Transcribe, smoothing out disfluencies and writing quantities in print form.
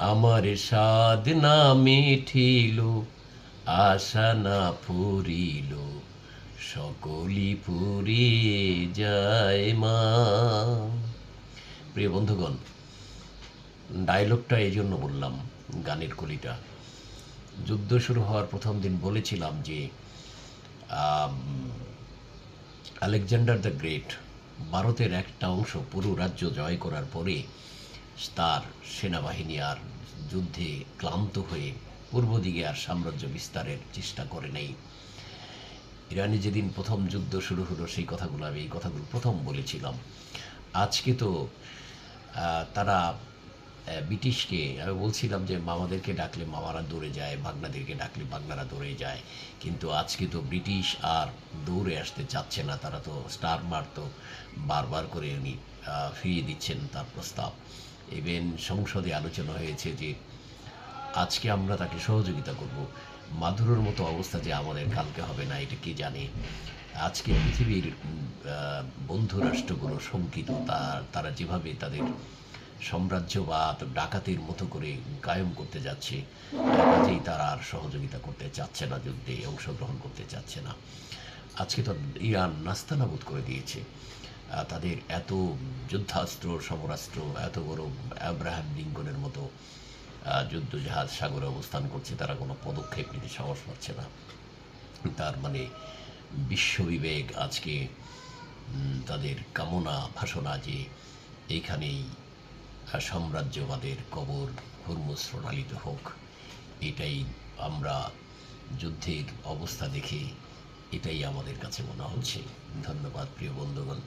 আমার সাধ না মিঠিল, আশা না ফুরিল, সকলি ফুরিয়ে যায় মা। প্রিয় বন্ধুগণ, ডায়লগটা এই জন্য বললাম, গানের কলিটা। যুদ্ধ শুরু হওয়ার প্রথম দিন বলেছিলাম যে আম, আলেকজান্ডার দ্য গ্রেট ভারতের একটা অংশ পুরো রাজ্য জয় করার পরে তার সেনাবাহিনী আর যুদ্ধে ক্লান্ত হয়ে পূর্ব দিকে আর সাম্রাজ্য বিস্তারের চেষ্টা করে নেই। ইরানে যেদিন প্রথম যুদ্ধ শুরু হলো সেই কথাগুলো আমি এই কথাগুলো প্রথম বলেছিলাম। আজকে তো তারা ব্রিটিশকে আমি বলছিলাম যে মামাদেরকে ডাকলে মামারা দৌড়ে যায়, ভাগনাদেরকে ডাকলে ভাগনারা দৌড়ে যায়, কিন্তু আজকে তো ব্রিটিশ আর দৌড়ে আসতে চাচ্ছে না। তারা তো স্টারমার তো বারবার করে উনি ফিরিয়ে দিচ্ছেন তার প্রস্তাব। ইভেন সংসদে আলোচনা হয়েছে যে আজকে আমরা তাকে সহযোগিতা করব। মাদুরোর মতো অবস্থা যে আমাদের কালকে হবে না এটা কে জানে। আজকে পৃথিবীর বন্ধু রাষ্ট্রগুলো শঙ্কিত, তারা যেভাবে তাদের সাম্রাজ্যবাদ ডাকাতির মতো করে কায়েম করতে যাচ্ছে, কাজেই তারা আর সহযোগিতা করতে চাচ্ছে না, যুদ্ধে অংশগ্রহণ করতে চাচ্ছে না। আজকে তো ইরান নাস্তানাবুদ করে দিয়েছে। তাদের এত যুদ্ধাস্ত্র সমরাস্ত্র, এত বড় আব্রাহাম লিঙ্কনের মতো যুদ্ধজাহাজ সাগরে অবস্থান করছে, তারা কোনো পদক্ষেপ নিতে সাহস পাচ্ছে না। তার মানে বিশ্ববিবেক আজকে তাদের কামনা ভাসনা যে এইখানেই সাম্রাজ্যবাদের কবর হুরমুজ প্রণালিত হোক। এটাই আমরা যুদ্ধের অবস্থা দেখে এটাই আমাদের কাছে মনে হচ্ছে। ধন্যবাদ প্রিয় বন্ধুগণ।